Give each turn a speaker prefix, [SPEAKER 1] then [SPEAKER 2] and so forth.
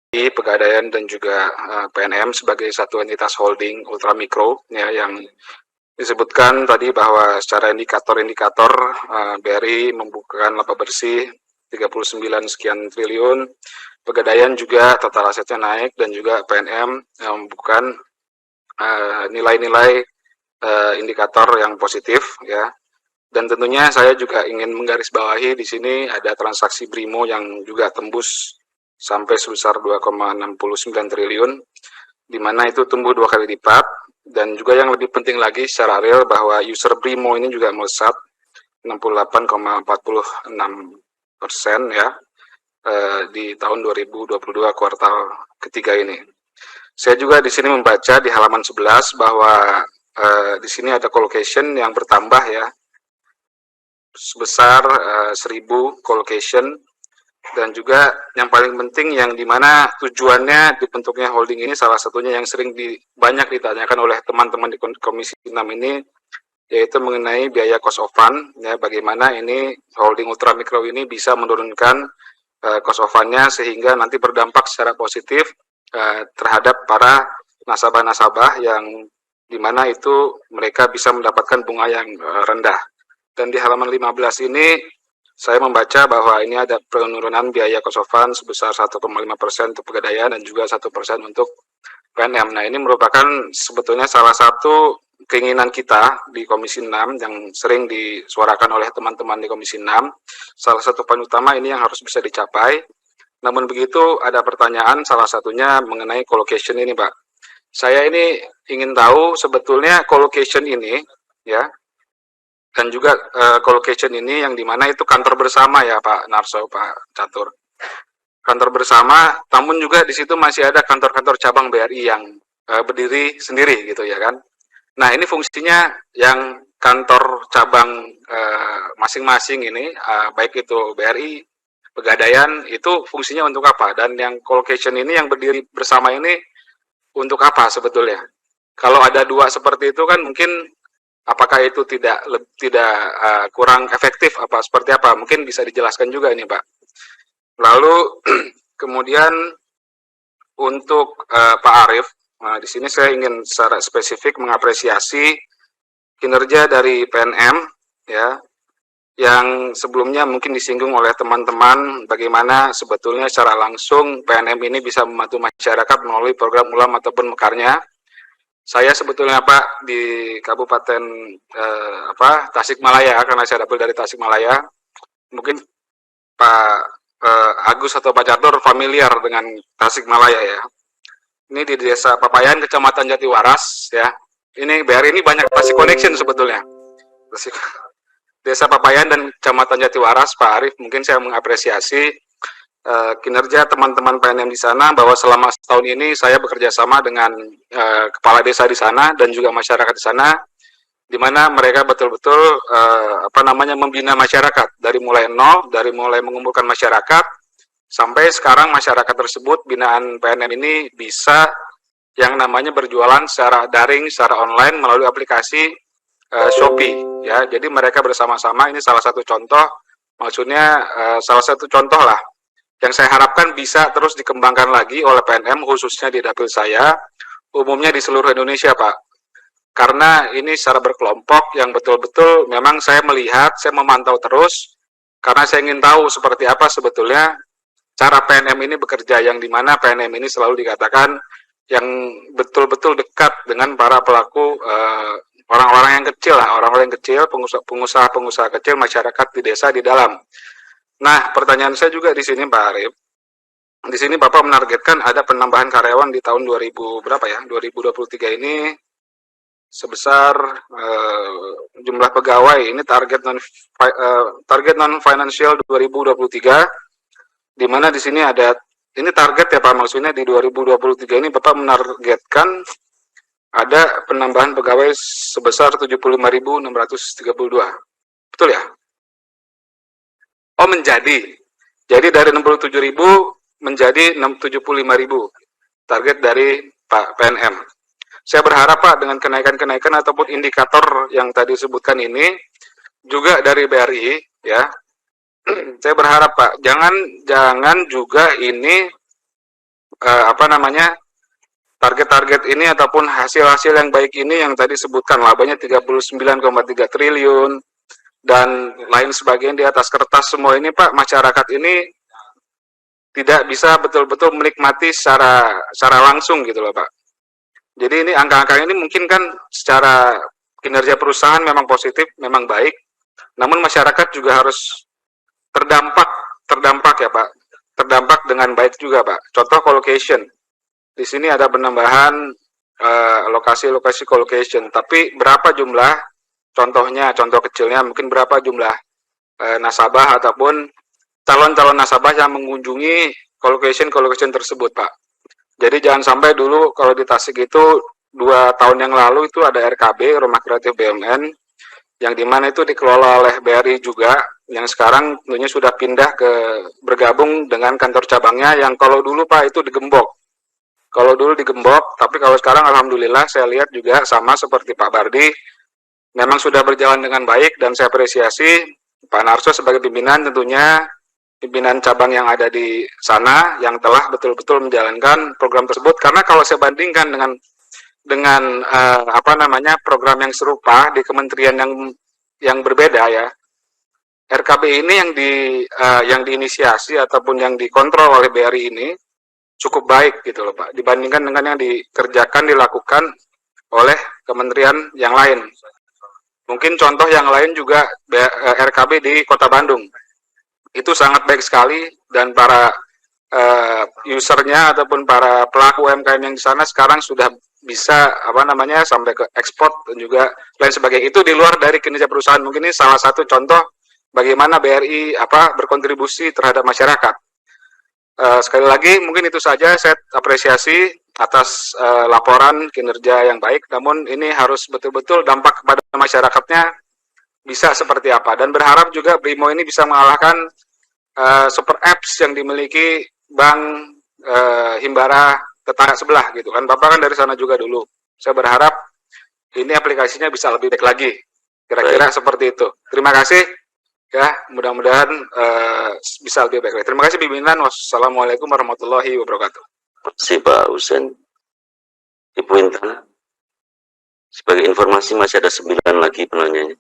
[SPEAKER 1] Pegadaian dan juga PNM sebagai satu entitas holding ultramikro ya, yang disebutkan tadi bahwa secara indikator-indikator BRI membukukan laba bersih 39 sekian triliun, Pegadaian juga total asetnya naik, dan juga PNM membukukan nilai-nilai indikator yang positif ya. Dan tentunya saya juga ingin menggarisbawahi di sini ada transaksi Brimo yang juga tembus sampai sebesar 2,69 triliun, di mana itu tumbuh 2 kali lipat. Dan juga yang lebih penting lagi secara real bahwa user Brimo ini juga melesat 68,46% ya di tahun 2022 kuartal ketiga ini. Saya juga di sini membaca di halaman 11 bahwa di sini ada colocation yang bertambah ya, sebesar 1000 colocation, dan juga yang paling penting yang dimana tujuannya dibentuknya holding ini, salah satunya yang sering banyak ditanyakan oleh teman-teman di Komisi 6 ini, yaitu mengenai biaya cost of fund ya, bagaimana ini holding ultramikro ini bisa menurunkan cost of fund-nya sehingga nanti berdampak secara positif terhadap para nasabah-nasabah yang dimana itu mereka bisa mendapatkan bunga yang rendah. Dan di halaman 15 ini saya membaca bahwa ini ada penurunan biaya cost of fund sebesar 1,5% untuk Pegadaian dan juga 1% untuk PNM. Nah, ini merupakan sebetulnya salah satu keinginan kita di Komisi 6 yang sering disuarakan oleh teman-teman di Komisi 6. Salah satu poin utama ini yang harus bisa dicapai. Namun begitu ada pertanyaan, salah satunya mengenai colocation ini, Pak. Saya ini ingin tahu sebetulnya colocation ini ya, dan juga colocation ini yang dimana itu kantor bersama ya Pak Narso, Pak Catur. Kantor bersama, namun juga di situ masih ada kantor-kantor cabang BRI yang berdiri sendiri gitu ya kan. Nah, ini fungsinya yang kantor cabang masing-masing ini, baik itu BRI, Pegadaian, itu fungsinya untuk apa? Dan yang colocation ini yang berdiri bersama ini untuk apa sebetulnya? Kalau ada dua seperti itu kan mungkin apakah itu tidak kurang efektif apa seperti apa? Mungkin bisa dijelaskan juga ini, Pak. Lalu kemudian untuk Pak Arief, di sini saya ingin secara spesifik mengapresiasi kinerja dari PNM ya, yang sebelumnya mungkin disinggung oleh teman-teman bagaimana sebetulnya secara langsung PNM ini bisa membantu masyarakat melalui program ulam ataupun mekarnya. Saya sebetulnya Pak di Kabupaten Tasikmalaya, karena saya dapil dari Tasikmalaya, mungkin Pak Agus atau Pak Catur familiar dengan Tasikmalaya ya. Ini di Desa Papayan, Kecamatan Jatiwaras ya. Ini BRI ini banyak Tasik connection sebetulnya. Desa Papayan dan Kecamatan Jatiwaras, Pak Arief, mungkin saya mengapresiasi kinerja teman-teman PNM di sana, bahwa selama setahun ini saya bekerja sama dengan kepala desa di sana dan juga masyarakat di sana, di mana mereka betul-betul membina masyarakat dari mulai nol, dari mulai mengumpulkan masyarakat sampai sekarang masyarakat tersebut binaan PNM ini bisa yang namanya berjualan secara daring, secara online melalui aplikasi Shopee ya. Jadi mereka bersama-sama, ini salah satu contoh, maksudnya salah satu contoh lah yang saya harapkan bisa terus dikembangkan lagi oleh PNM, khususnya di dapil saya, umumnya di seluruh Indonesia Pak. Karena ini secara berkelompok yang betul-betul memang saya melihat, saya memantau terus, karena saya ingin tahu seperti apa sebetulnya cara PNM ini bekerja, yang dimana PNM ini selalu dikatakan yang betul-betul dekat dengan para pelaku orang-orang yang kecil lah, orang-orang yang kecil, pengusaha-pengusaha kecil, masyarakat di desa di dalam. Nah, pertanyaan saya juga di sini Pak Arief, di sini Bapak menargetkan ada penambahan karyawan di tahun 2023 ini sebesar jumlah pegawai, ini target non financial 2023, di mana di sini ada, ini target ya Pak, maksudnya di 2023 ini Bapak menargetkan ada penambahan pegawai sebesar 75.632, betul ya? Oh, jadi dari 67.000 menjadi 75.000 target dari Pak PNM. Saya berharap Pak dengan kenaikan-kenaikan ataupun indikator yang tadi disebutkan ini juga dari BRI ya. Saya berharap Pak, jangan juga ini apa namanya, target-target ini ataupun hasil-hasil yang baik ini yang tadi sebutkan labanya 39,3 triliun dan lain sebagainya di atas kertas semua ini Pak, masyarakat ini tidak bisa betul-betul menikmati secara langsung gitu loh Pak. Jadi ini angka-angka ini mungkin kan secara kinerja perusahaan memang positif, memang baik, namun masyarakat juga harus terdampak ya Pak, terdampak dengan baik juga Pak. Contoh colocation, di sini ada penambahan lokasi-lokasi colocation, tapi berapa jumlah, contohnya, contoh kecilnya mungkin berapa jumlah nasabah ataupun calon-calon nasabah yang mengunjungi colocation tersebut Pak. Jadi jangan sampai dulu kalau di Tasik itu 2 tahun yang lalu itu ada RKB, Rumah Kreatif BUMN, yang dimana itu dikelola oleh BRI juga, yang sekarang tentunya sudah pindah ke bergabung dengan kantor cabangnya yang kalau dulu Pak itu di Gembok. Kalau dulu di Gembok, tapi kalau sekarang alhamdulillah saya lihat juga sama seperti Pak Bardi, memang sudah berjalan dengan baik dan saya apresiasi Pak Narso sebagai pimpinan tentunya pimpinan cabang yang ada di sana yang telah betul-betul menjalankan program tersebut, karena kalau saya bandingkan dengan apa namanya program yang serupa di kementerian yang berbeda ya, RKB ini yang diinisiasi ataupun yang dikontrol oleh BRI ini cukup baik gitu loh Pak, dibandingkan dengan yang dilakukan oleh kementerian yang lain. Mungkin contoh yang lain juga RKB di Kota Bandung itu sangat baik sekali dan para usernya ataupun para pelaku UMKM yang di sana sekarang sudah bisa apa namanya sampai ke ekspor dan juga lain sebagainya. Itu di luar dari kinerja perusahaan. Mungkin ini salah satu contoh bagaimana BRI berkontribusi terhadap masyarakat. Sekali lagi mungkin itu saja, saya apresiasi atas laporan kinerja yang baik, namun ini harus betul-betul dampak kepada masyarakatnya bisa seperti apa, dan berharap juga Brimo ini bisa mengalahkan super apps yang dimiliki Bank Himbara tetangga sebelah gitu kan, Bapak kan dari sana juga dulu. Saya berharap ini aplikasinya bisa lebih baik lagi, kira-kira seperti itu. Terima kasih ya, mudah-mudahan bisa lebih baik lagi. Terima kasih pimpinan. Wassalamualaikum warahmatullahi wabarakatuh.
[SPEAKER 2] Terima kasih Pak Husen. Ibu Intan, sebagai informasi masih ada 9 lagi penanyanya.